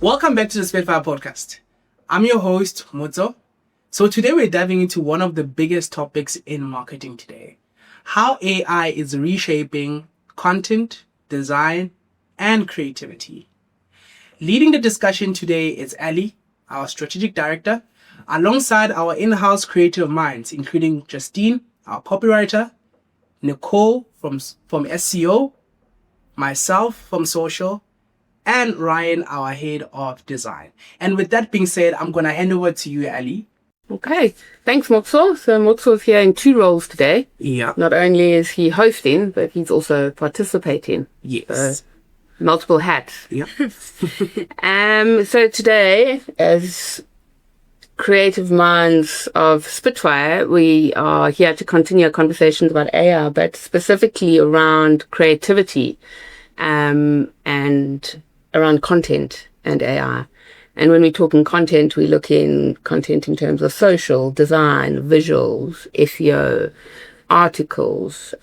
Welcome back to the Spitfire Podcast. I'm your host, Motso. So today we're diving into one of the biggest topics in marketing today. How AI is reshaping content, design, and creativity. Leading the discussion today is Ali, our strategic director, alongside our in-house creative minds, including Justine, our copywriter, Nicole from SEO, myself from social, and Ryan, our head of design. And with that being said, I'm going to hand over to you, Ali. Okay, thanks, Motso. So Motso is here in two roles today. Yeah. Not only is he hosting, but he's also participating. Yes. So, multiple hats. Yeah. So today, as creative minds of Spitfire, we are here to continue our conversations about AI, but specifically around creativity, and around content and AI. And when we talk in content, we look in content in terms of social, design, visuals, SEO, articles,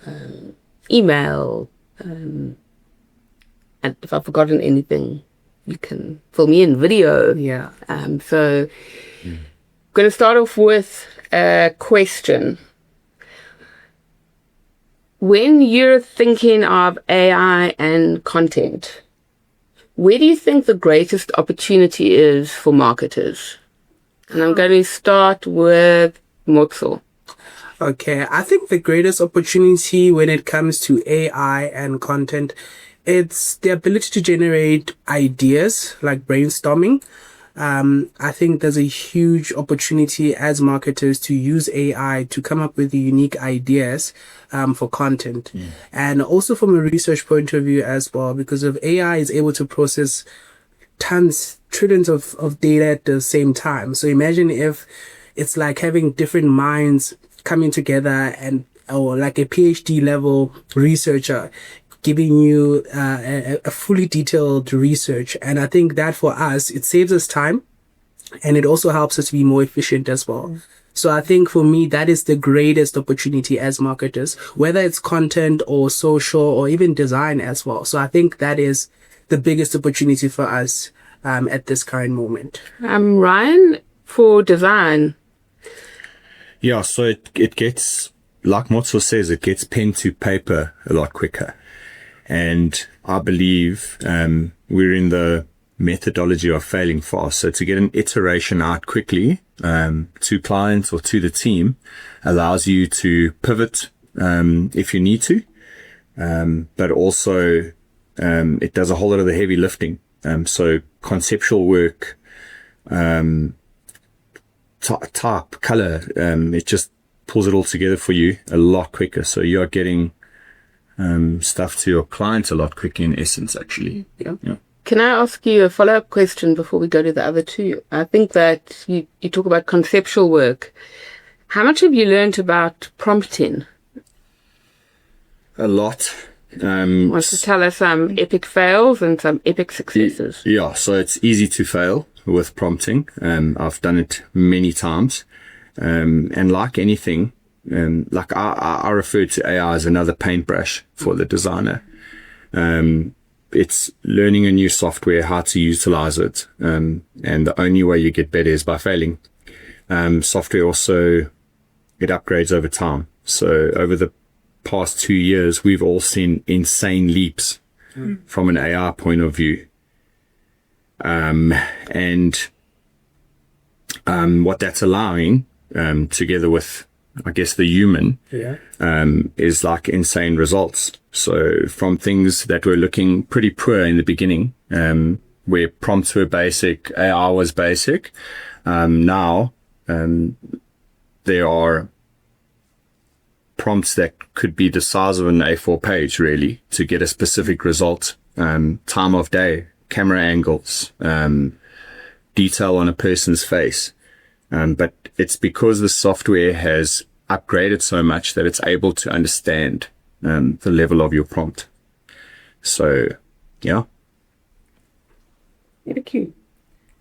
email, and if I've forgotten anything, you can fill me in, video. Yeah. I'm going to start off with a question. When you're thinking of AI and content, where do you think the greatest opportunity is for marketers? And I'm going to start with Motso. Okay, I think the greatest opportunity when it comes to AI and content, it's the ability to generate ideas like brainstorming. I think there's a huge opportunity as marketers to use AI to come up with unique ideas for content. And also from a research point of view as well, because of AI is able to process trillions of data at the same time. So imagine if it's like having different minds coming together or like a PhD level researcher giving you a fully detailed research. And I think that for us, it saves us time and it also helps us to be more efficient as well. So I think for me, that is the greatest opportunity as marketers, whether it's content or social or even design as well. So I think that is the biggest opportunity for us at this current moment. Ryan, for design. Yeah, so it gets, like Motso says, it gets pen to paper a lot quicker. And I believe we're in the methodology of failing fast. So to get an iteration out quickly to clients or to the team allows you to pivot if you need to, but also it does a whole lot of the heavy lifting. So conceptual work, type, color, it just pulls it all together for you a lot quicker. So you're getting stuff to your clients a lot quicker in essence, actually. Yeah. Can I ask you a follow-up question before we go to the other two? I think that you talk about conceptual work. How much have you learned about prompting? A lot. Want to tell us some epic fails and some epic successes? Yeah, so it's easy to fail with prompting. I've done it many times. And like anything, like I refer to AI as another paintbrush for the designer. It's learning a new software, how to utilize it. And the only way you get better is by failing. Software also, it upgrades over time. So over the past 2 years, we've all seen insane leaps from an AI point of view. And what that's allowing, together with, I guess, the human, is like insane results. So from things that were looking pretty poor in the beginning, where prompts were basic, AI was basic, now there are prompts that could be the size of an A4 page, really, to get a specific result. Time of day, camera angles, detail on a person's face. But it's because the software has upgraded so much that it's able to understand the level of your prompt. So, yeah. Thank you.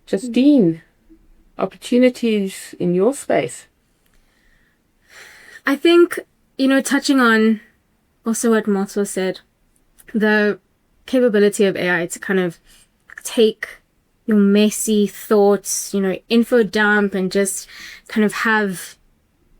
Justine, opportunities in your space? I think, touching on also what Motso said, the capability of AI to kind of take your messy thoughts, info dump, and just kind of have,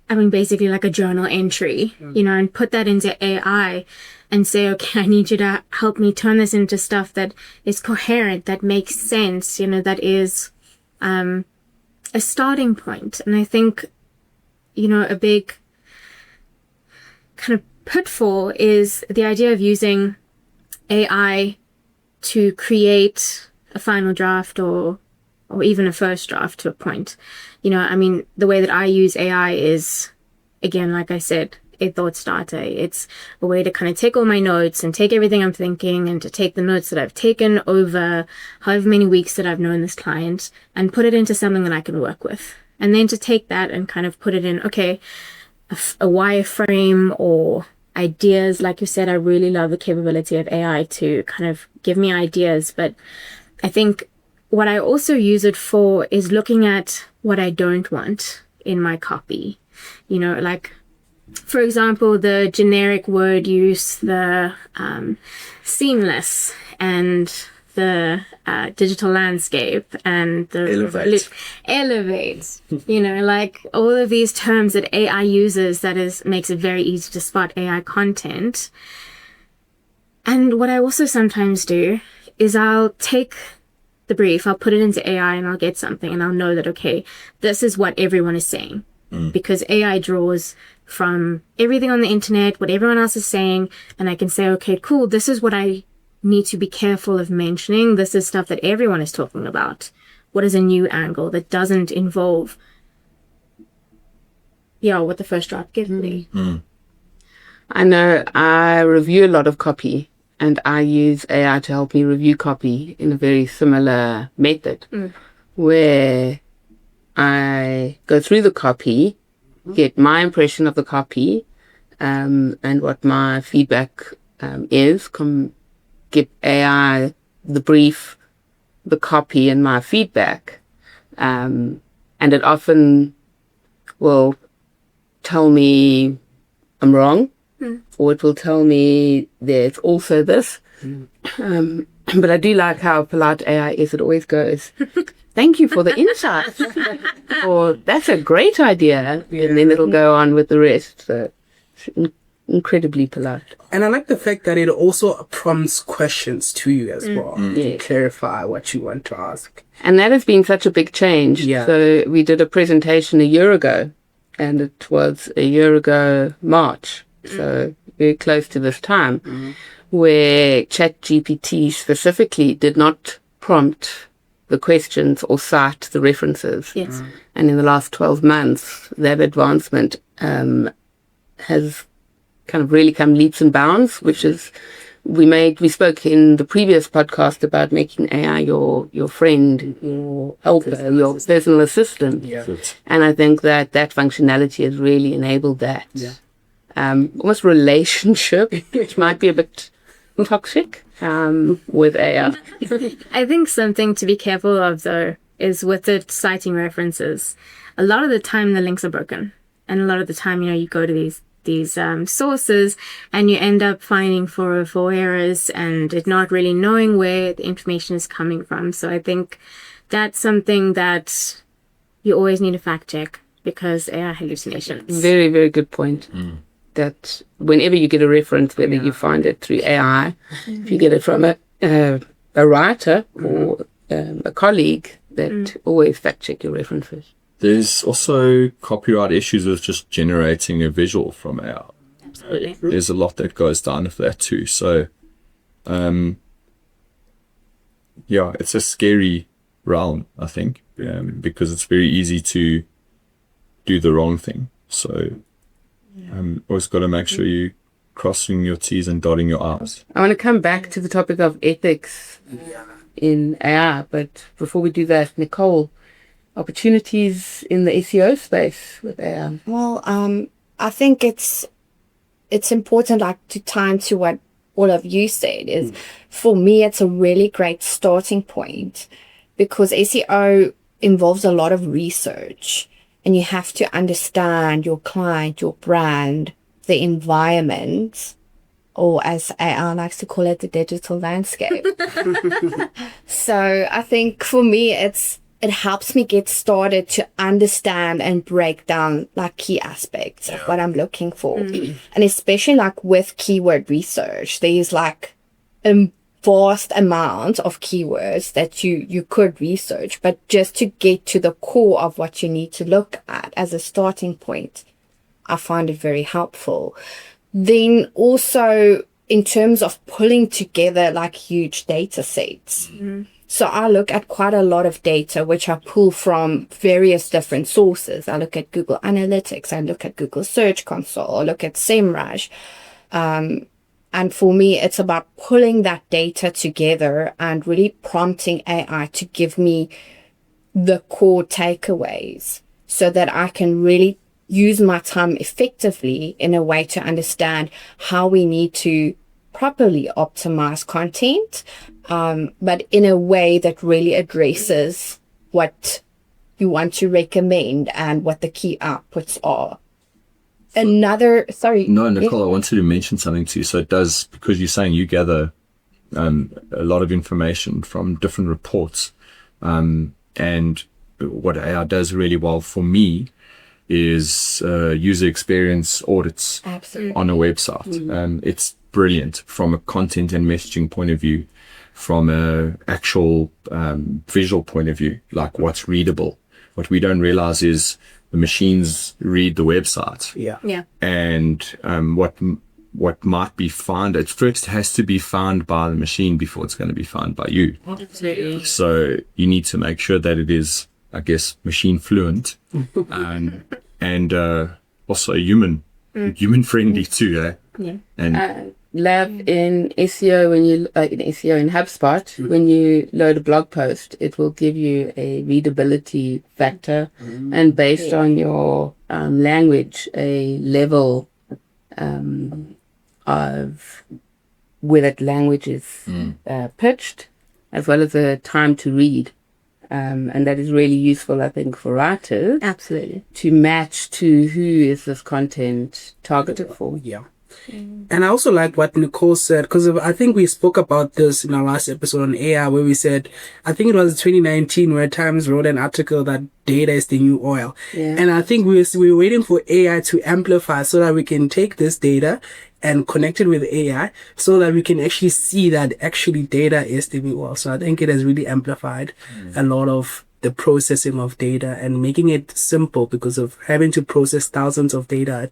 basically like a journal entry, and put that into AI and say, okay, I need you to help me turn this into stuff that is coherent, that makes sense, that is a starting point. And I think, a big kind of pitfall is the idea of using AI to create a final draft or even a first draft to a point. The way that I use AI is, again, like I said, a thought starter. It's a way to kind of take all my notes and take everything I'm thinking and to take the notes that I've taken over however many weeks that I've known this client and put it into something that I can work with. And then to take that and kind of put it in, okay, a wireframe or ideas. Like you said, I really love the capability of AI to kind of give me ideas. But I think what I also use it for is looking at what I don't want in my copy. Like, for example, the generic word use, the seamless, and the digital landscape, and the elevate. Like all of these terms that AI uses makes it very easy to spot AI content. And what I also sometimes do is I'll take the brief, I'll put it into AI, and I'll get something, and I'll know that, okay, this is what everyone is saying. Because AI draws from everything on the internet, what everyone else is saying, and I can say, okay, cool, this is what I need to be careful of mentioning. This is stuff that everyone is talking about. What is a new angle that doesn't involve, what the first draft gives me? I know I review a lot of copy, and I use AI to help me review copy in a very similar method, where I go through the copy, get my impression of the copy, and what my feedback is, give AI the brief, the copy, and my feedback. And it often will tell me I'm wrong, or it will tell me there's also this. But I do like how polite AI is. It always goes, thank you for the insight. Or that's a great idea. And then it'll go on with the rest. So it's incredibly polite. And I like the fact that it also prompts questions to you as well to clarify what you want to ask. And that has been such a big change. Yeah. So we did a presentation a year ago, and it was a year ago March. So very close to this time, where ChatGPT specifically did not prompt the questions or cite the references. Yes. And in the last 12 months, that advancement has kind of really come leaps and bounds, which is, we spoke in the previous podcast about making AI your friend, your helper, your personal assistant. Yeah. And I think that functionality has really enabled that. Yeah. Almost relationship, which might be a bit toxic with AI. I think something to be careful of, though, is with it citing references. A lot of the time, the links are broken. And a lot of the time, you go to these sources and you end up finding 404 errors and it not really knowing where the information is coming from. So I think that's something that you always need to fact check, because AI hallucinations. Very, very good point. That whenever you get a reference, whether you find it through AI, if you get it from a writer or a colleague, that always fact check your references. There's also copyright issues with just generating a visual from AI. Absolutely. There's a lot that goes down with that too. So, it's a scary realm, I think, because it's very easy to do the wrong thing. So, always got to make sure you crossing your T's and dotting your I's. I want to come back to the topic of ethics in AI, but before we do that, Nicole, opportunities in the SEO space with AI? Well, I think it's important, like, to tie into what all of you said, is for me, it's a really great starting point, because SEO involves a lot of research, and you have to understand your client, your brand, the environment, or as AI likes to call it, the digital landscape. So I think for me, it helps me get started to understand and break down like key aspects of what I'm looking for. And especially like with keyword research, there's like a vast amount of keywords that you could research, but just to get to the core of what you need to look at as a starting point, I find it very helpful. Then also in terms of pulling together like huge data sets. So I look at quite a lot of data, which I pull from various different sources. I look at Google Analytics, I look at Google Search Console, I look at SEMrush. And for me, it's about pulling that data together and really prompting AI to give me the core takeaways so that I can really use my time effectively in a way to understand how we need to properly optimize content, but in a way that really addresses what you want to recommend and what the key outputs are. No, Nicole, I wanted to mention something to you. So it does, because you're saying you gather a lot of information from different reports, and what AI does really well for me is user experience audits on a website. It's brilliant from a content and messaging point of view, from a actual visual point of view, like what's readable. What we don't realize is the machines read the website. Yeah. And what might be found, it first has to be found by the machine before it's going to be found by you. Absolutely. So you need to make sure that it is, I guess, machine fluent and also human friendly too. Yeah. And Lab in SEO, in HubSpot, when you load a blog post, it will give you a readability factor, and based on your language, a level of where that language is pitched, as well as a time to read. And that is really useful, I think, for writers. Absolutely. To match to who is this content targeted for. Yeah. And I also like what Nicole said, because I think we spoke about this in our last episode on AI, where we said, I think it was 2019, where Times wrote an article that data is the new oil. Yeah. And I think we were waiting for AI to amplify so that we can take this data and connect it with AI so that we can actually see that actually data is the new oil. So I think it has really amplified a lot of the processing of data and making it simple, because of having to process thousands of data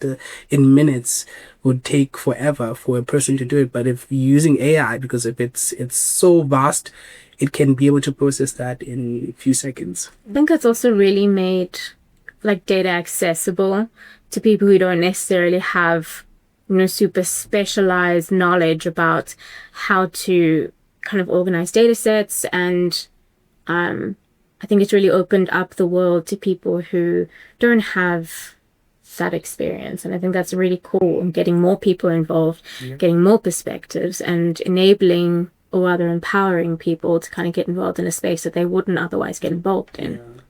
in minutes would take forever for a person to do it. But if you're using AI, because if it's so vast, it can be able to process that in a few seconds. I think it's also really made like data accessible to people who don't necessarily have, super specialized knowledge about how to kind of organize data sets. And I think it's really opened up the world to people who don't have that experience. And I think that's really cool, and getting more people involved, getting more perspectives, and enabling or rather empowering people to kind of get involved in a space that they wouldn't otherwise get involved in.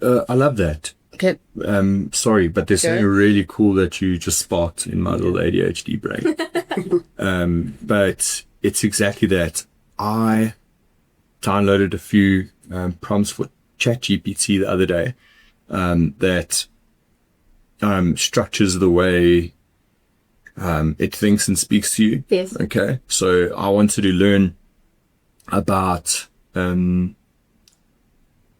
I love that. Okay. Sorry, but there's something really cool that you just sparked in my little ADHD brain. But it's exactly that. I downloaded a few prompts for ChatGPT the other day that structures the way it thinks and speaks to you. Yes. Okay. So I wanted to learn about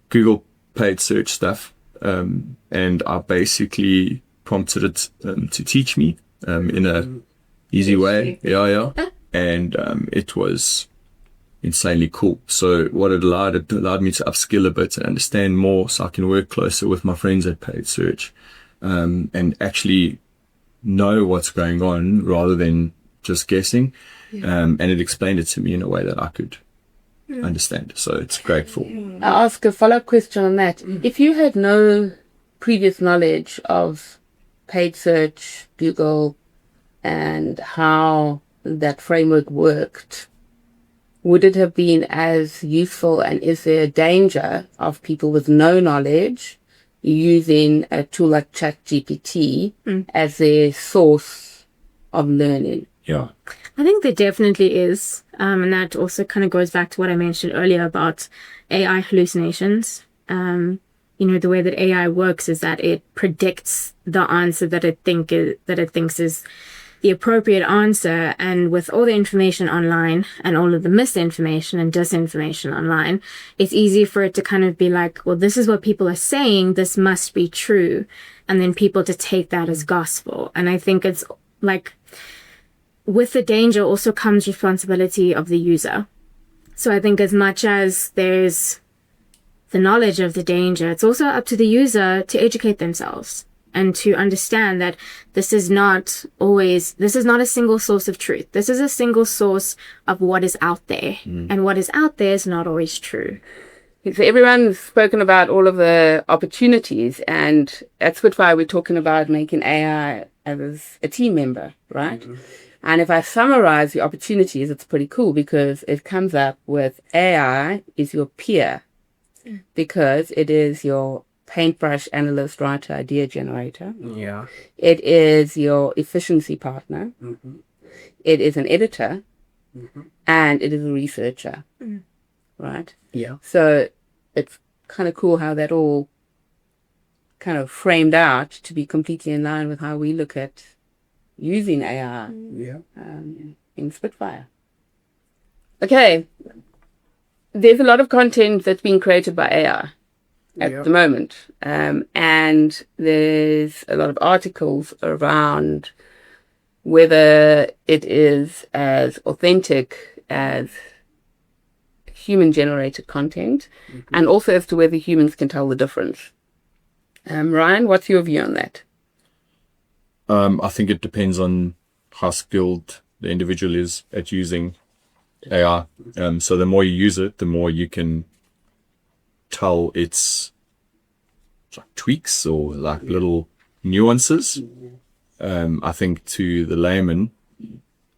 Google paid search stuff, and I basically prompted it to teach me in a easy way. Yeah. And it was insanely cool. So what it allowed me to upskill a bit and understand more, so I can work closer with my friends at paid search, and actually know what's going on rather than just guessing. And it explained it to me in a way that I could understand. So it's grateful. I'll ask a follow-up question on that. If you had no previous knowledge of paid search, Google, and how that framework worked, would it have been as useful, and is there a danger of people with no knowledge using a tool like ChatGPT as their source of learning? Yeah. I think there definitely is. And that also kind of goes back to what I mentioned earlier about AI hallucinations. The way that AI works is that it predicts the answer that it thinks is the appropriate answer. And with all the information online and all of the misinformation and disinformation online, it's easy for it to kind of be like, well, this is what people are saying, this must be true. And then people to take that as gospel. And I think it's like, with the danger also comes responsibility of the user. So I think as much as there's the knowledge of the danger, it's also up to the user to educate themselves and to understand that this is not a single source of truth. This is a single source of what is out there. And what is out there is not always true. So everyone's spoken about all of the opportunities, and at Spitfire we're talking about making AI as a team member, right? And if I summarize the opportunities, it's pretty cool because it comes up with AI is your peer, because it is your paintbrush analyst, writer, idea generator. Yeah. It is your efficiency partner. It is an editor, and it is a researcher, right? Yeah. So it's kind of cool how that all kind of framed out to be completely in line with how we look at using AI Yeah. in Spitfire. Okay. There's a lot of content that's being created by AI at the moment. And there's a lot of articles around whether it is as authentic as human-generated content, and also as to whether humans can tell the difference. Ryan, what's your view on that? I think it depends on how skilled the individual is at using AI. So the more you use it, the more you can tell its like tweaks or like little nuances. I think to the layman,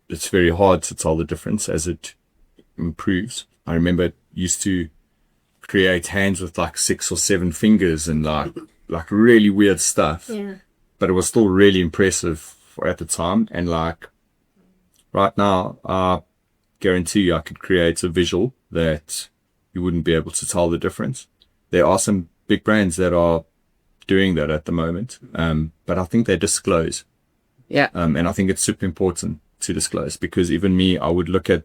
it's very hard to tell the difference as it improves. I remember it used to create hands with like 6 or 7 fingers and like really weird stuff. Yeah. But it was still really impressive at the time. And like right now, I guarantee you I could create a visual that you wouldn't be able to tell the difference. There are some big brands that are doing that at the moment. But I think they disclose. Yeah. And I think it's super important to disclose, because even me, I would look at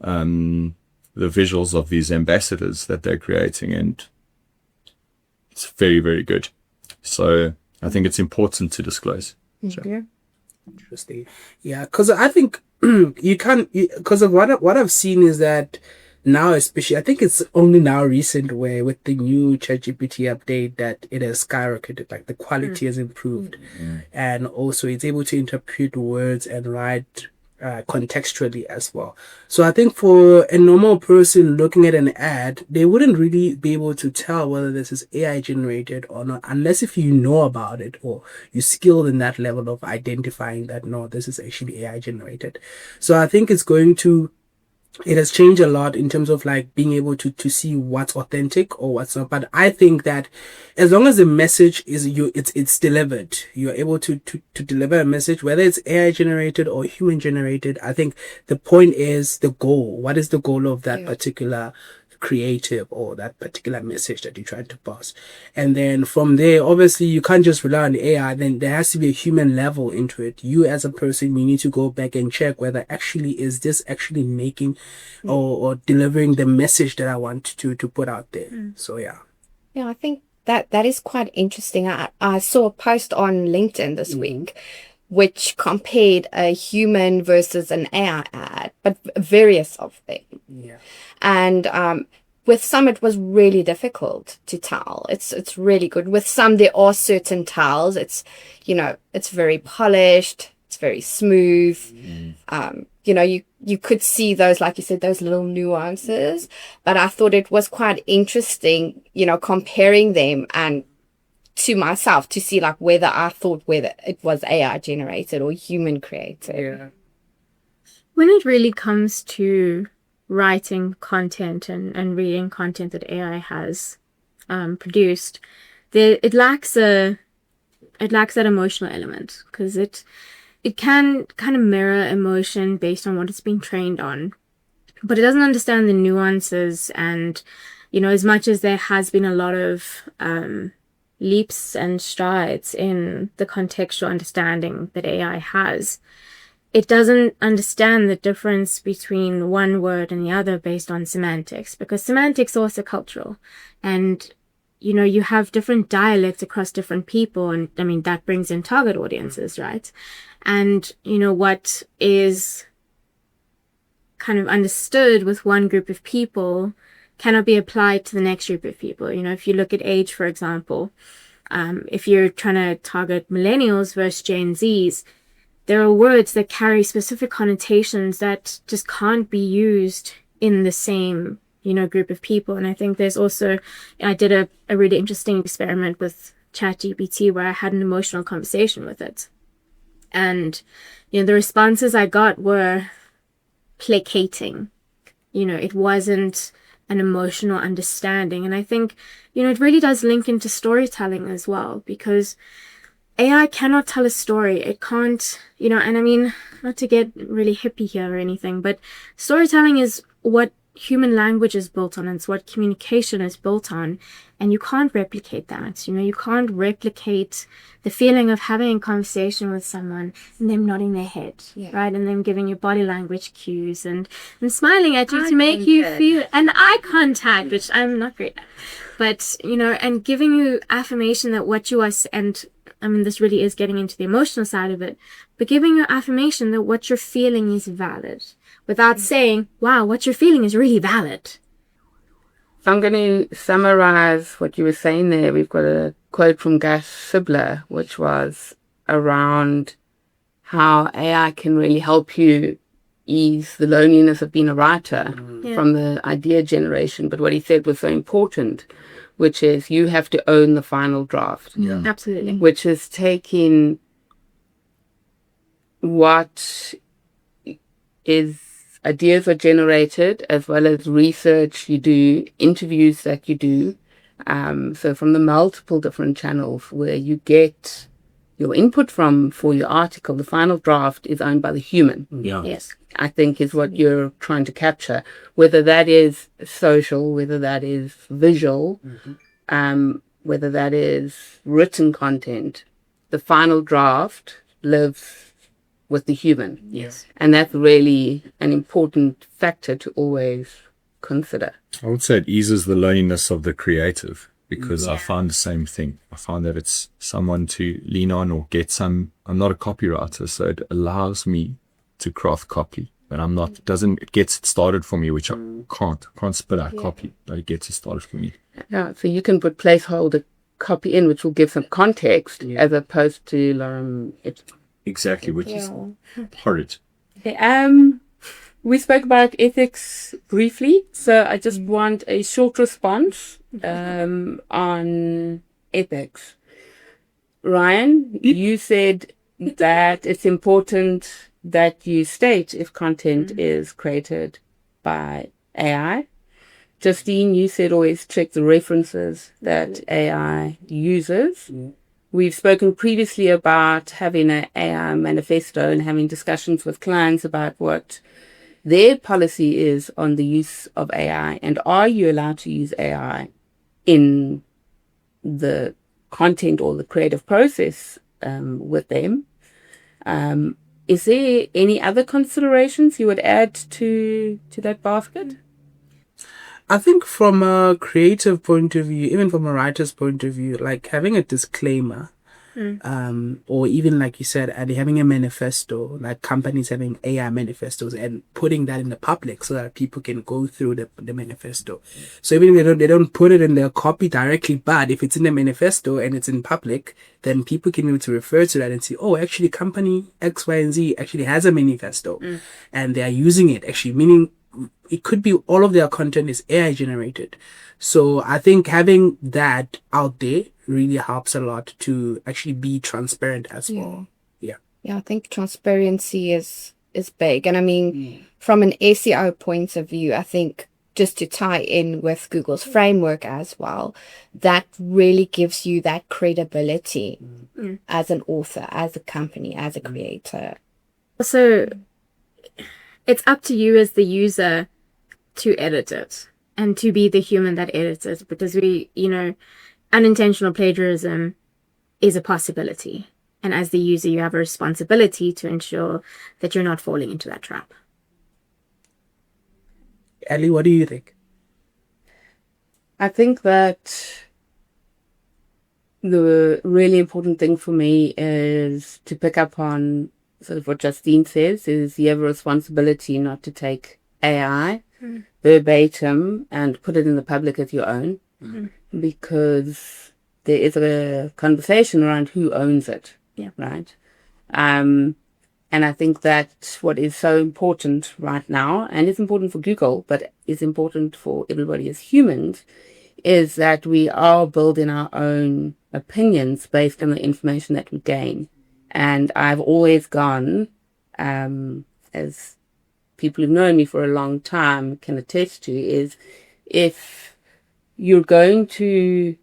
the visuals of these ambassadors that they're creating, and it's very, very good. So I think it's important to disclose. So. Interesting. Yeah, because I think because of what I've seen is that now, especially, I think it's only now recent where with the new ChatGPT update that it has skyrocketed, like the quality has improved, and also it's able to interpret words and write contextually as well. So I think for a normal person looking at an ad, they wouldn't really be able to tell whether this is AI generated or not, unless if you know about it or you're skilled in that level of identifying that no, this is actually AI generated. So I think it has changed a lot in terms of like being able to see what's authentic or what's not. But I think that as long as the message is it's delivered, you're able to deliver a message, whether it's AI generated or human generated. I think the point is the goal. What is the goal of that particular creative or that particular message that you're trying to pass? And then from there, obviously you can't just rely on the AI. Then there has to be a human level into it. You as a person, you need to go back and check whether actually is this actually making or delivering the message that I want to put out there. So yeah, I think that is quite interesting. I saw a post on LinkedIn this week which compared a human versus an AI ad, but various of them. yeah, And with some it was really difficult to tell. It's really good. With some there are certain tells. It's it's very polished. It's very smooth. You could see those, like you said, those little nuances. But I thought it was quite interesting, comparing them and to myself to see like whether it was AI generated or human created. yeah. When it really comes to writing content and reading content that AI has produced, it lacks that emotional element, because it can kind of mirror emotion based on what it's been trained on, but it doesn't understand the nuances. And, as much as there has been a lot of leaps and strides in the contextual understanding that AI has, it doesn't understand the difference between one word and the other based on semantics, because semantics are also cultural. And, you have different dialects across different people. And I mean, that brings in target audiences, right? And, what is kind of understood with one group of people cannot be applied to the next group of people. If you look at age, for example, if you're trying to target millennials versus Gen Zs, there are words that carry specific connotations that just can't be used in the same, group of people. And I think there's also, I did a really interesting experiment with ChatGPT where I had an emotional conversation with it. And, the responses I got were placating. It wasn't an emotional understanding. And I think, it really does link into storytelling as well, because AI cannot tell a story. It can't, and I mean, not to get really hippie here or anything, but storytelling is what human language is built on. It's what communication is built on. And you can't replicate that. You can't replicate the feeling of having a conversation with someone and them nodding their head, right? And them giving you body language cues and smiling at you to make you feel, and eye contact, which I'm not great at. But, and giving you affirmation that what you are, and I mean, this really is getting into the emotional side of it, but giving you affirmation that what you're feeling is valid without saying, wow, what you're feeling is really valid. So I'm going to summarize what you were saying there. We've got a quote from Gus Sibler, which was around how AI can really help you ease the loneliness of being a writer from the idea generation. But what he said was so important, which is you have to own the final draft. Yeah. Absolutely. Which is taking what is ideas are generated, as well as research you do, interviews that you do. So from the multiple different channels where you get your input from for your article, the final draft is owned by the human. Yeah. Yes. I think is what you're trying to capture, whether that is social, whether that is visual, whether that is written content. The final draft lives with the human. Yes. And that's really an important factor to always consider. I would say it eases the loneliness of the creative, because I found the same thing. I found that it's someone to lean on or get some. I'm not a copywriter, so it allows me to craft copy, but I'm not, it gets it started for me, which I can't spit out copy, but it gets it started for me. Yeah, so you can put placeholder copy in, which will give some context, as opposed to Exactly, which is horrid. Okay, we spoke about ethics briefly, so I just want a short response on ethics. Ryan, you said that it's important that you state if content is created by AI. Justine, you said always check the references that AI uses. We've spoken previously about having an AI manifesto and having discussions with clients about what their policy is on the use of AI, and are you allowed to use AI in the content or the creative process with them. Is there any other considerations you would add to that basket? I think from a creative point of view, even from a writer's point of view, like having a disclaimer, or even like you said, Addy, having a manifesto, like companies having AI manifestos and putting that in the public so that people can go through the manifesto. So even if they don't put it in their copy directly, but if it's in the manifesto and it's in public, then people can be able to refer to that and see, oh, actually company X, Y, and Z actually has a manifesto and they are using it, actually, meaning it could be all of their content is AI generated. So I think having that out there really helps a lot to actually be transparent as well. Yeah, I think transparency is big. And I mean, from an SEO point of view, I think just to tie in with Google's framework as well, that really gives you that credibility as an author, as a company, as a creator. So it's up to you as the user to edit it and to be the human that edits it, because unintentional plagiarism is a possibility. And as the user, you have a responsibility to ensure that you're not falling into that trap. Ellie, what do you think? I think that the really important thing for me is to pick up on sort of what Justine says, is you have a responsibility not to take AI verbatim and put it in the public as your own, because there is a conversation around who owns it, right? And I think that's what is so important right now, and it's important for Google, but is important for everybody as humans, is that we are building our own opinions based on the information that we gain. And I've always gone, as people who've known me for a long time can attest to, is if you're going to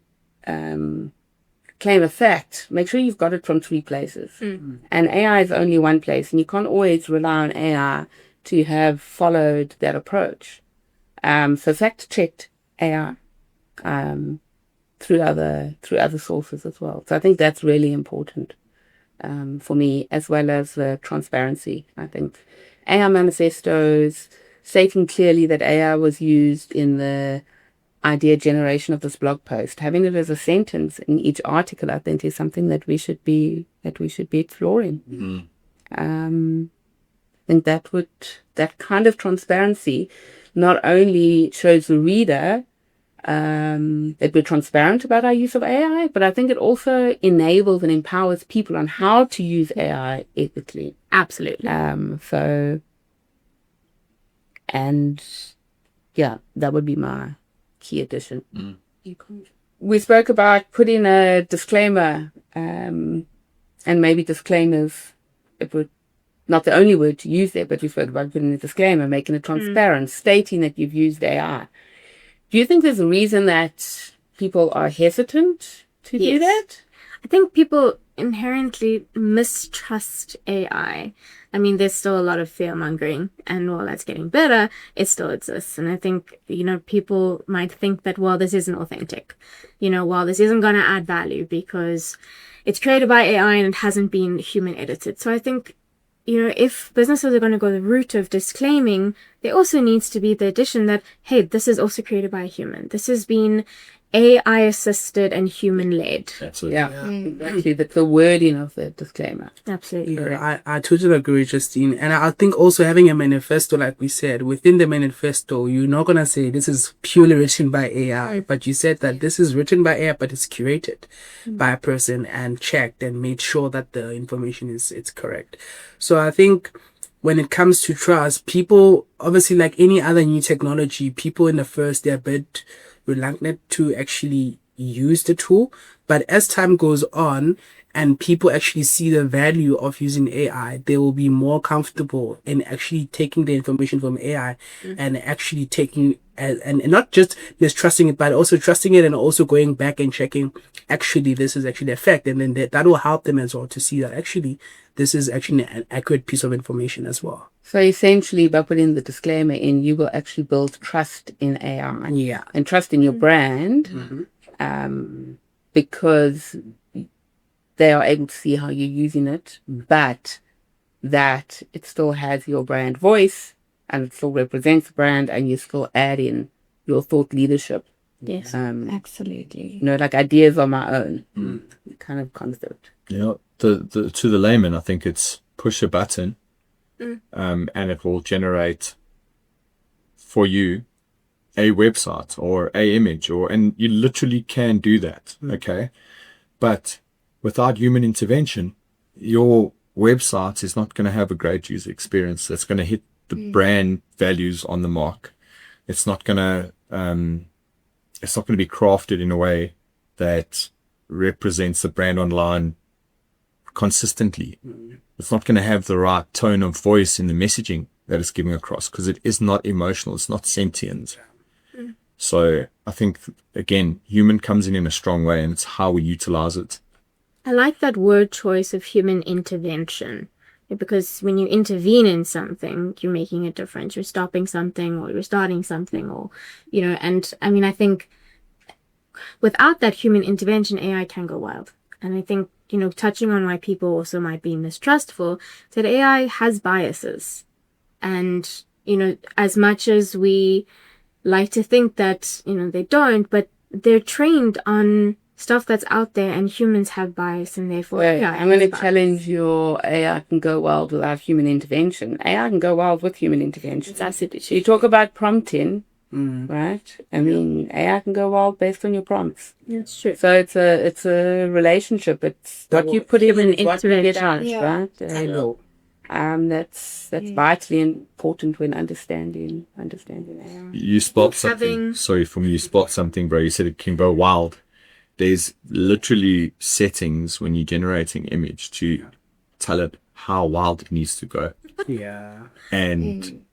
claim a fact, make sure you've got it from 3 places. And AI is only one place, and you can't always rely on AI to have followed that approach. So fact checked AI through other sources as well. So I think that's really important for me, as well as the transparency. I think AI manifestos stating clearly that AI was used in the idea generation of this blog post, having it as a sentence in each article, I think is something that we should be exploring. I think that kind of transparency not only shows the reader that we're transparent about our use of AI, but I think it also enables and empowers people on how to use AI ethically. Absolutely. That would be my key addition. We spoke about putting a disclaimer, and maybe disclaimers, it would not the only word to use there, but we spoke about putting a disclaimer, making it transparent, stating that you've used AI. Do you think there's a reason that people are hesitant to do that? I think people inherently mistrust AI. I mean, there's still a lot of fear mongering, and while that's getting better, it still exists. And I think, people might think that, well, this isn't authentic. This isn't going to add value because it's created by AI and it hasn't been human edited. So I think, if businesses are going to go the route of disclaiming, there also needs to be the addition that, hey, this is also created by a human. This has been AI assisted and human led. Absolutely. Yeah. Exactly. That's the wording of the disclaimer. Absolutely. Yeah, I totally agree, Justine. And I think also having a manifesto, like we said, within the manifesto, you're not going to say this is purely written by AI, but you said that this is written by AI, but it's curated by a person and checked and made sure that the information it's correct. So I think when it comes to trust, people, obviously like any other new technology, people in the first, they're a bit reluctant to actually use the tool. But as time goes on and people actually see the value of using AI, they will be more comfortable in actually taking the information from AI and actually taking and not just mistrusting it, but also trusting it and also going back and checking, actually, this is actually a fact. And then that will help them as well to see that actually this is actually an accurate piece of information as well. So essentially, by putting the disclaimer in, you will actually build trust in AI. Yeah. And trust in your brand, because they are able to see how you're using it, but that it still has your brand voice and it still represents the brand, and you still add in your thought leadership. Yes. Absolutely. Like ideas on my own kind of concept. To the layman, I think it's push a button and it will generate for you a website or a image, and you literally can do that. Okay. But without human intervention, your website is not going to have a great user experience that's going to hit the brand values on the mark. It's not going to be crafted in a way that represents the brand online consistently. It's not going to have the right tone of voice in the messaging that it's giving across, because it is not emotional. It's not sentient. So I think, again, human comes in a strong way, and it's how we utilize it. I like that word choice of human intervention, because when you intervene in something, you're making a difference. You're stopping something, or you're starting something, or, and I mean, I think without that human intervention, AI can go wild. And I think, touching on why people also might be mistrustful, that AI has biases. And, as much as we like to think that, they don't, but they're trained on stuff that's out there, and humans have bias, and therefore I'm going to challenge your AI can go wild without human intervention. AI can go wild with human intervention. That's it. So you talk about prompting, right? I mean, AI can go wild based on your prompts. That's true. So it's a relationship. It's what you put in is what you get out, right? I know. That's vitally important when understanding AI. You spot something. Sorry, for me, you spot something, bro. You said it can go wild. There's literally settings when you're generating image to tell it how wild it needs to go. Yeah. And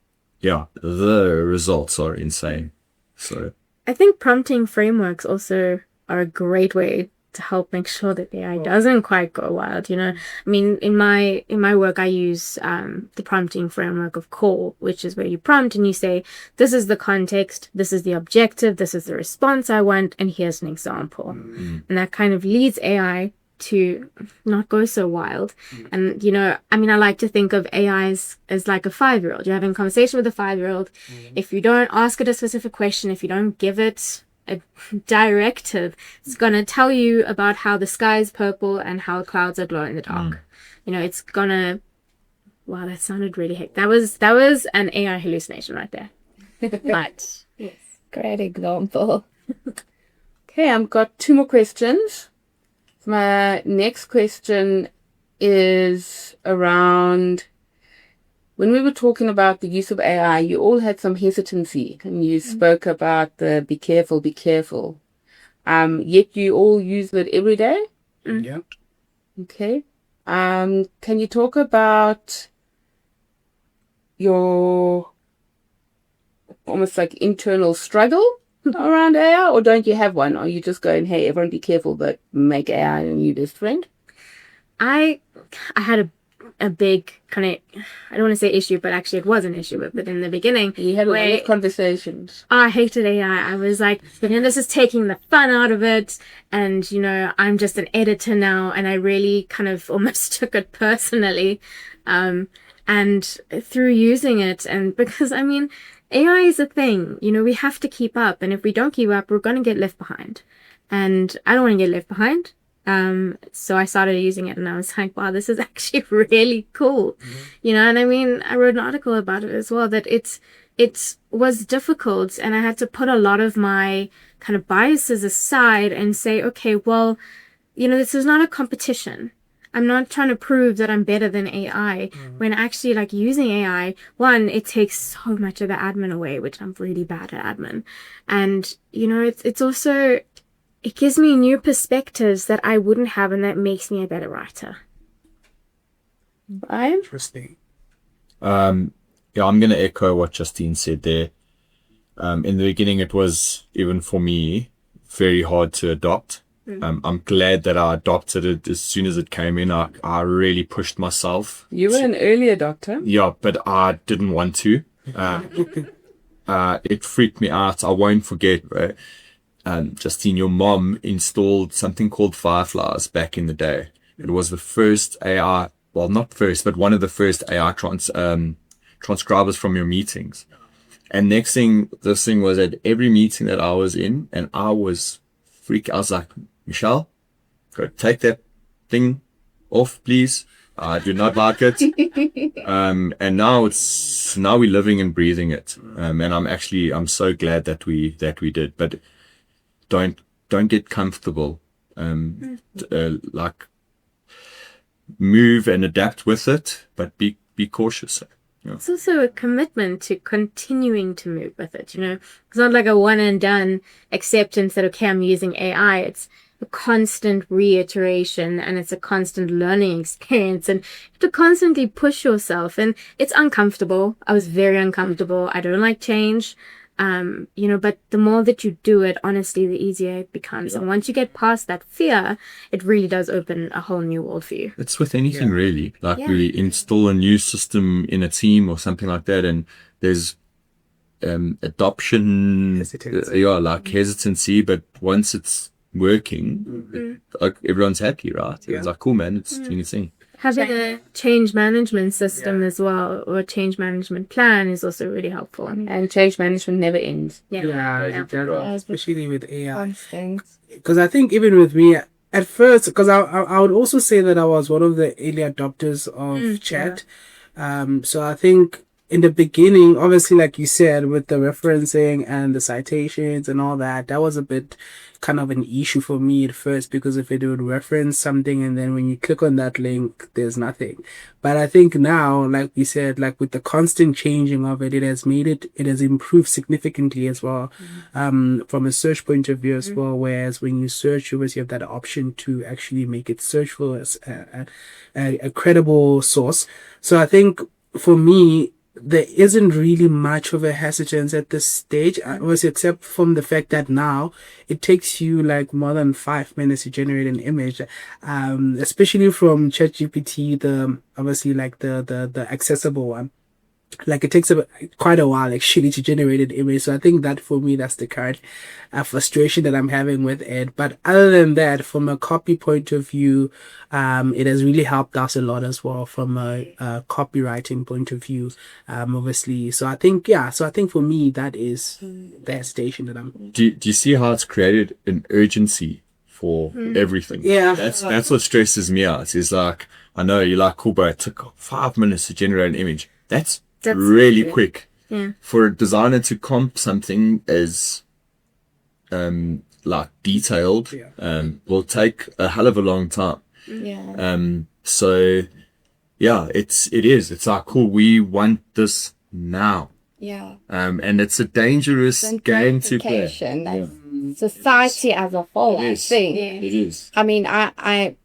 the results are insane. So I think prompting frameworks also are a great way to help make sure that the AI doesn't quite go wild. I mean, in my work, I use the prompting framework of CORE, which is where you prompt and you say, this is the context, this is the objective, this is the response I want, and here's an example. And that kind of leads AI to not go so wild. And, I mean, I like to think of AI as like a 5-year-old. You're having a conversation with a 5-year-old. If you don't ask it a specific question, if you don't give it a directive, it's going to tell you about how the sky is purple and how clouds are glow in the dark. It's going to, wow, that sounded really heck. That was an AI hallucination right there. But Yes. Great example. Okay, I've got 2 more questions. My next question is around, when we were talking about the use of AI, you all had some hesitancy, and you spoke about the be careful. Yet you all use it every day. Yeah. Okay. Can you talk about your almost like internal struggle around AI, or don't you have one? Or are you just going, hey, everyone be careful, but make AI a new best friend? I had a big kind of, I don't want to say issue, but actually it was an issue. But in the beginning, You had a lot of conversations. I hated AI. I was like, this is taking the fun out of it. And, I'm just an editor now. And I really kind of almost took it personally. And through using it, and because, I mean, AI is a thing, we have to keep up. And if we don't keep up, we're going to get left behind. And I don't want to get left behind. So I started using it, and I was like, wow, this is actually really cool. And I mean, I wrote an article about it as well, that it was difficult, and I had to put a lot of my kind of biases aside and say, okay, well, this is not a competition. I'm not trying to prove that I'm better than AI. When actually, like, using AI, one, it takes so much of the admin away, which I'm really bad at admin. And, it's also, it gives me new perspectives that I wouldn't have, and that makes me a better writer. Brian? Interesting. I'm going to echo what Justine said there. In the beginning, it was, even for me, very hard to adopt. I'm glad that I adopted it as soon as it came in. I really pushed myself. You were an early adopter. Yeah, but I didn't want to. It freaked me out. I won't forget, right? Justine, your mom installed something called Fireflies back in the day. It was the first AI, well, not first, but one of the first AI transcribers from your meetings. And this thing was at every meeting that I was in, and I was I was like, Michelle, go take that thing off, please. I do not like it. And now we're living and breathing it. And I'm so glad that we did. But don't get comfortable. Like, move and adapt with it, but be cautious. It's also a commitment to continuing to move with it. It's not like a one and done acceptance that, okay, I'm using AI. It's a constant reiteration, and it's a constant learning experience, and you have to constantly push yourself, and it's uncomfortable. I was very uncomfortable. I don't like change. But the more that you do it, honestly, the easier it becomes. And once you get past that fear, it really does open a whole new world for you. It's with anything really. Like we install a new system in a team or something like that, and there's adoption, hesitancy, but once it's working, like everyone's happy, right? It's like, cool, man, it's doing its thing. Having a change management system as well, or a change management plan, is also really helpful. And change management never ends. Especially with AI. Because I think even with me, at first, because I would also say that I was one of the early adopters of chat. So I think in the beginning, obviously, like you said, with the referencing and the citations and all that, that was a bit kind of an issue for me at first, because if it would reference something and then when you click on that link, there's nothing. But I think now, like we said, like with the constant changing of it, it has improved significantly as well, from a search point of view as well. Whereas when you search, you always have that option to actually make it searchable as a credible source. So I think for me, there isn't really much of a hesitance at this stage, obviously, except from the fact that now it takes you like more than 5 minutes to generate an image, especially from ChatGPT, the accessible one. Like it takes quite a while actually to generate an image. So I think that for me, that's the current frustration that I'm having with it. But other than that, from a copy point of view, it has really helped us a lot as well from a copywriting point of view, obviously. So I think for me, that is the hesitation that I'm. Do you see how it's created an urgency for everything? Yeah. That's what stresses me out. Is like, I know you're like, cool, but it took 5 minutes to generate an image. That's really quick. For a designer to comp something as like detailed will take a hell of a long time. So yeah, it's like, cool, we want this now. And it's a dangerous game to play. Society as a whole, I think. It is. I mean, I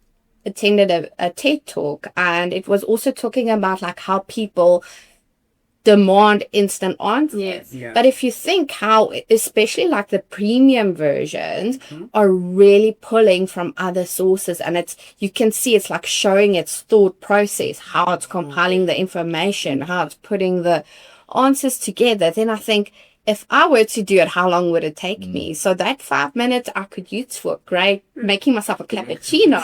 attended a TED talk, and it was also talking about like how people demand instant answers. But if you think how, especially like the premium versions are really pulling from other sources, and you can see it's like showing its thought process, how it's compiling the information, how it's putting the answers together, then I think if I were to do it, how long would it take me? So that 5 minutes I could use for great, making myself a cappuccino,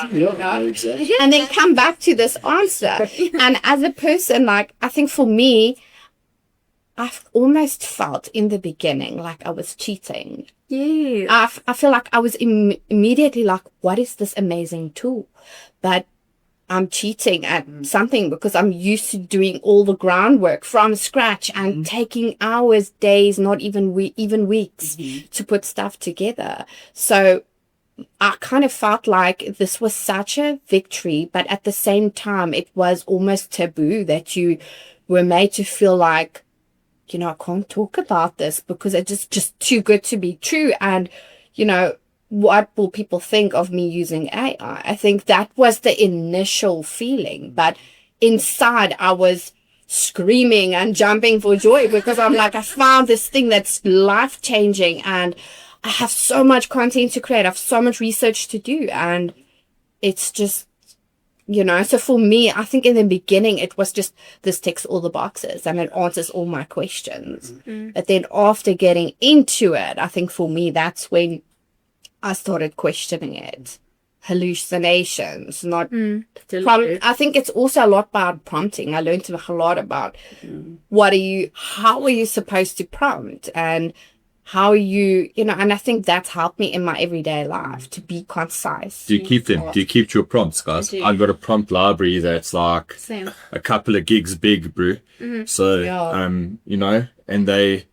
and then come back to this answer. And as a person, like, I think for me, I've almost felt in the beginning like I was cheating. I feel like I was immediately like, what is this amazing tool? But I'm cheating at something because I'm used to doing all the groundwork from scratch and taking hours, days, not even weeks to put stuff together. So I kind of felt like this was such a victory, but at the same time, it was almost taboo that you were made to feel like, I can't talk about this because it's just too good to be true. And, what will people think of me using AI? I think that was the initial feeling, but inside I was screaming and jumping for joy because I'm like, I found this thing that's life-changing, and I have so much content to create. I have so much research to do, and it's just, so for me, I think in the beginning, it was just, this ticks all the boxes and it answers all my questions. But then after getting into it, I think for me, that's when I started questioning it. Hallucinations, not I think it's also a lot about prompting. I learned a lot about how are you supposed to prompt, and how you, and I think that's helped me in my everyday life to be concise. Do you keep them? Do you keep your prompts, guys? I've got a prompt library that's like a couple of gigs big, bro. So, and they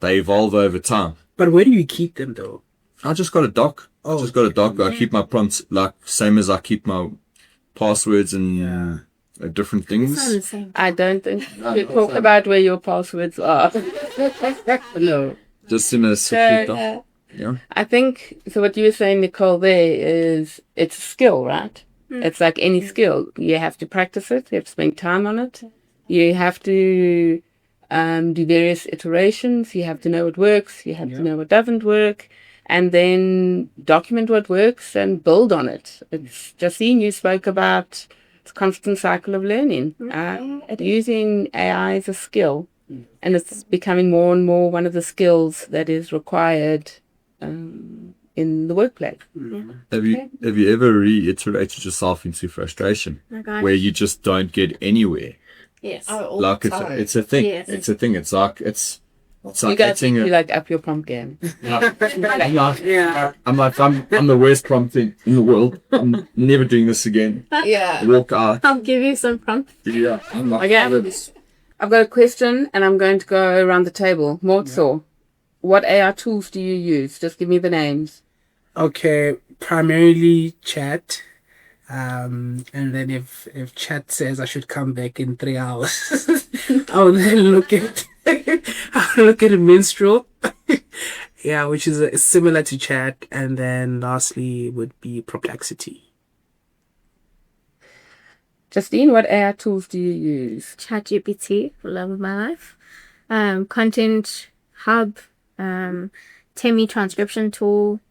evolve over time. But where do you keep them though? I just got a doc. I keep my prompts like same as I keep my passwords and different things. I don't think you talk about where your passwords are. No. Just in a separate doc. I think, so what you were saying, Nicole, there is, it's a skill, right? It's like any skill. You have to practice it. You have to spend time on it. You have to do various iterations. You have to know what works, you have to know what doesn't work, and then document what works and build on it. It's Justine, you spoke about the constant cycle of learning. Using AI as a skill, and it's becoming more and more one of the skills that is required in the workplace. Have you ever reiterated yourself into frustration where you just don't get anywhere? Yes. Like it's a thing. Yes. It's a thing. It's like You guys need to like up your prompt game. I'm the worst prompting in the world. I'm never doing this again. Yeah. Walk out. I'll give you some prompts. Yeah. I'm like, Okay. I've got a question and I'm going to go around the table. Motso, what AI tools do you use? Just give me the names. Okay, primarily chat. And then if chat says I should come back in 3 hours, I'll then look at a minstrel. Yeah, which is similar to chat. And then lastly would be perplexity. Justine, what AI tools do you use? ChatGPT, for love of my life. Content Hub, Temi transcription tool,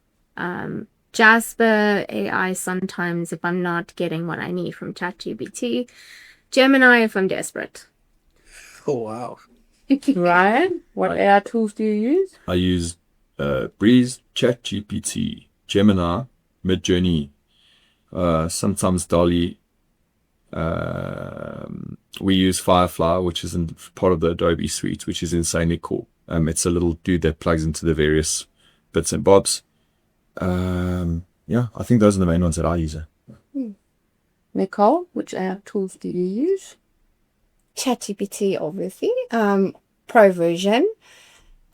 Jasper AI sometimes if I'm not getting what I need from ChatGPT, Gemini if I'm desperate. Oh, wow. Ryan, what AI tools do you use? I use Breeze, ChatGPT, Gemini, Midjourney, sometimes Dolly. We use Firefly, which is part of the Adobe suite, which is insanely cool. It's a little dude that plugs into the various bits and bobs. I think those are the main ones that I use. Nicole, which AI tools do you use? ChatGPT, obviously. Pro version.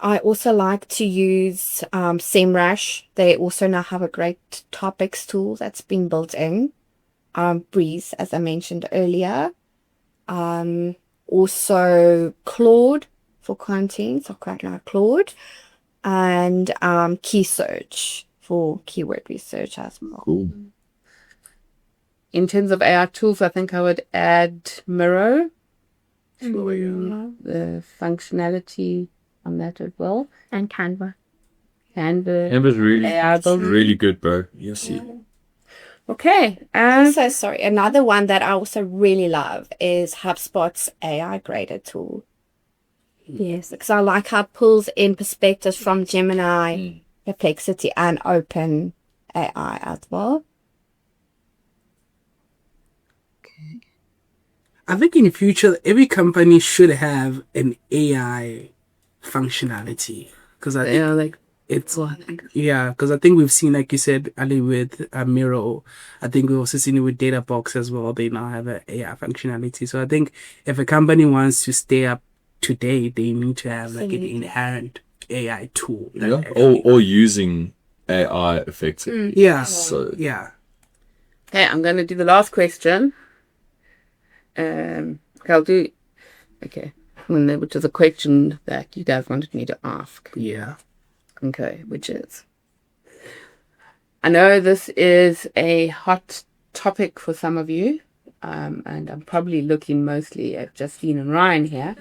I also like to use SEMrush. They also now have a great topics tool that's been built in. Breeze, as I mentioned earlier. Also Claude for content, so quite like Claude. And Key Search for keyword research as well. Cool. In terms of AI tools, I think I would add Miro. The functionality on that as well. And Canva. Canva's really good, bro. Yes. Okay. I'm so sorry. Another one that I also really love is HubSpot's AI grader tool. Yes. Because I like how it pulls in perspectives from Gemini, Perplexity, and Open AI as well. I think in the future, every company should have an AI functionality. Because I think because I think we've seen, like you said, Ali, with Miro. I think we've also seen it with Databox as well. They now have an AI functionality. So I think if a company wants to stay up to date, they need to have like an inherent AI tool. Or using AI effectively. Yeah. So Yeah. Okay, I'm going to do the last question. Which is a question that you guys wanted me to ask. Yeah. Okay, which is, I know this is a hot topic for some of you, and I'm probably looking mostly at Justine and Ryan here,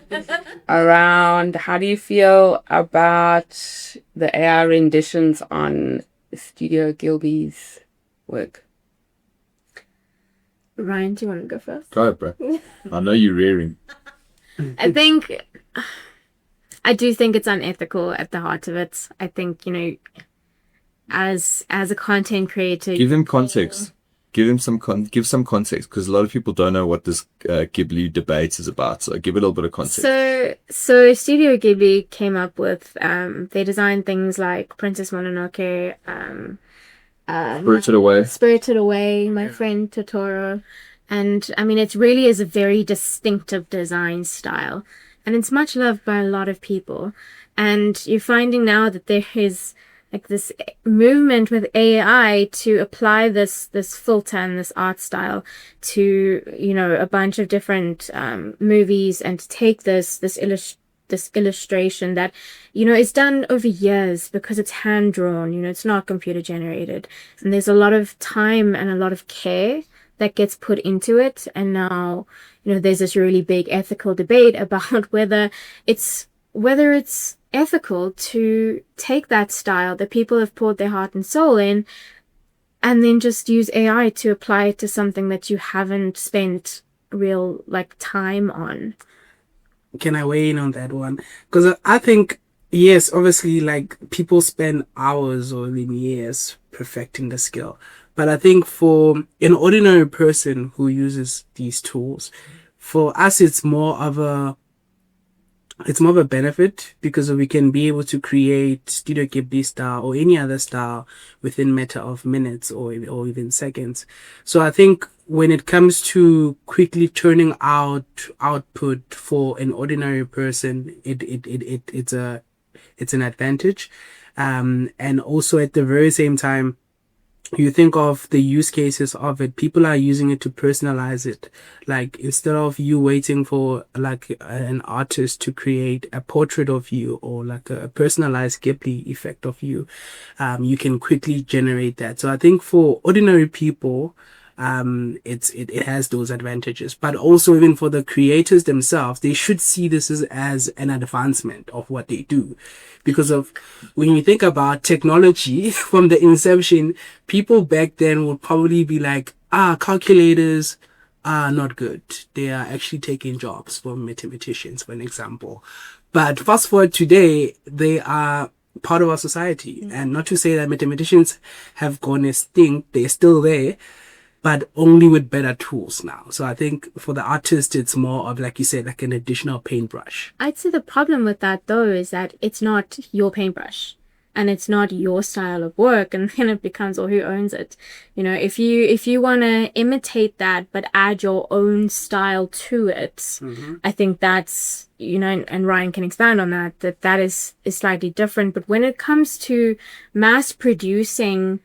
around how do you feel about the AI renditions on Studio Gilby's work? Ryan, do you want to go first? go, bro. I know you're rearing. I do think it's unethical at the heart of it. I think, as a content creator, Give them context. Give some context, because a lot of people don't know what this Ghibli debate is about. So give it a little bit of context. So Studio Ghibli came up with they designed things like Princess Mononoke, Spirited Away, My Friend Totoro, and I mean it really is a very distinctive design style, and it's much loved by a lot of people. And you're finding now that there is like this movement with AI to apply this filter and this art style to a bunch of different movies, and to take this illustration that is done over years because it's hand drawn. It's not computer generated, and there's a lot of time and a lot of care that gets put into it. And now, there's this really big ethical debate about whether it's ethical to take that style that people have poured their heart and soul in and then just use AI to apply it to something that you haven't spent real time on. Can I weigh in on that one? Because I think, yes, obviously, people spend hours or even years perfecting the skill. But I think for an ordinary person who uses these tools, for us, it's more of a benefit because we can be able to create Studio Ghibli style or any other style within a matter of minutes or even seconds. So I think when it comes to quickly turning out output for an ordinary person, it's an advantage. And also at the very same time, you think of the use cases of it, people are using it to personalize it. Instead of you waiting for an artist to create a portrait of you or a personalized Ghibli effect of you, you can quickly generate that. So I think for ordinary people, it has those advantages, but also even for the creators themselves, they should see this as an advancement of what they do. Because of when you think about technology from the inception, people back then would probably be like, calculators are not good. They are actually taking jobs from mathematicians, for an example. But fast forward today, they are part of our society. And not to say that mathematicians have gone extinct, they're still there, but only with better tools now. So I think for the artist, it's more of, like you said, an additional paintbrush. I'd say the problem with that, though, is that it's not your paintbrush and it's not your style of work. And then it becomes, well, who owns it? If you want to imitate that, but add your own style to it, I think that's, and Ryan can expand on that is slightly different. But when it comes to mass producing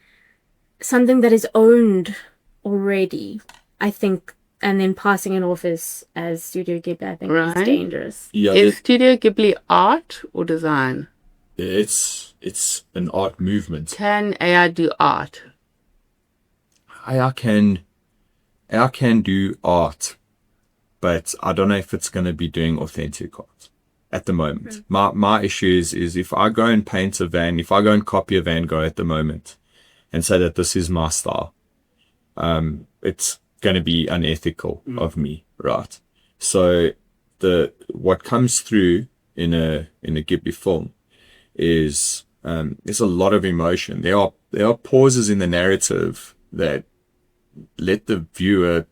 something that is owned already, I think, and then passing it off as Studio Ghibli, I think is dangerous. Yeah, is Studio Ghibli art or design? It's an art movement. Can AI do art? AI can do art, but I don't know if it's going to be doing authentic art at the moment. My issue is if I go and paint if I go and copy a Van Gogh at the moment and say that this is my style, it's going to be unethical of me, right? So what comes through in a Ghibli film is there's a lot of emotion. There are pauses in the narrative that let the viewer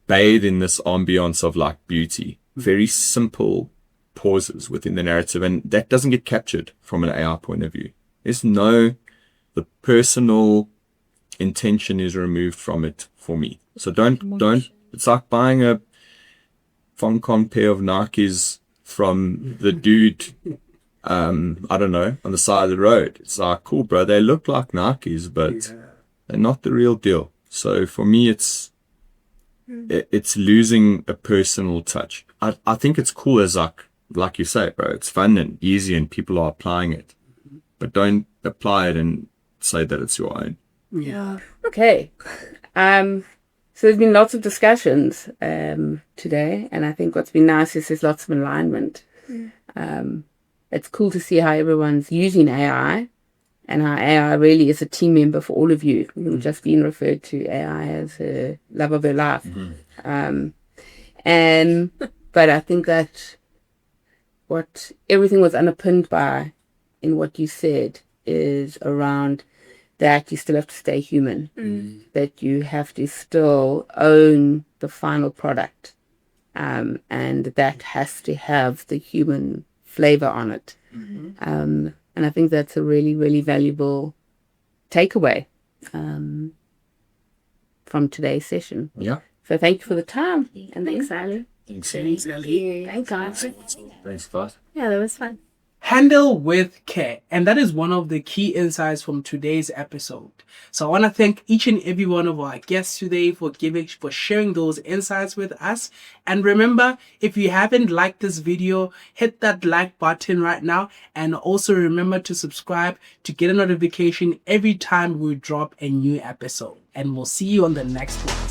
bathe in this ambience of beauty. Very simple pauses within the narrative, and that doesn't get captured from an AI point of view. The personal intention is removed from it for me. So don't it's like buying a Fong pair of Nikes from the dude I don't know, on the side of the road. It's like, cool, bro, they look like Nikes, but they're not the real deal. So for me, it's losing a personal touch. I think it's cool as like you say, bro, it's fun and easy and people are applying it, but don't apply it and say that it's your own. Yeah. Okay. So there's been lots of discussions today, and I think what's been nice is there's lots of alignment. It's cool to see how everyone's using AI and how AI really is a team member for all of you. You've just been referred to AI as a love of her life. But I think that what everything was underpinned by in what you said is around that you still have to stay human, that you have to still own the final product, and that has to have the human flavor on it. And I think that's a really, really valuable takeaway from today's session. Yeah. So thank you for the time. And Thanks, Ali. Thanks. Thanks, Ali. Thanks, guys. Thanks, guys. Yeah, that was fun. Handle with care. And that is one of the key insights from today's episode. So I want to thank each and every one of our guests today for sharing those insights with us. And remember, if you haven't liked this video, hit that like button right now. And also remember to subscribe to get a notification every time we drop a new episode. And we'll see you on the next one.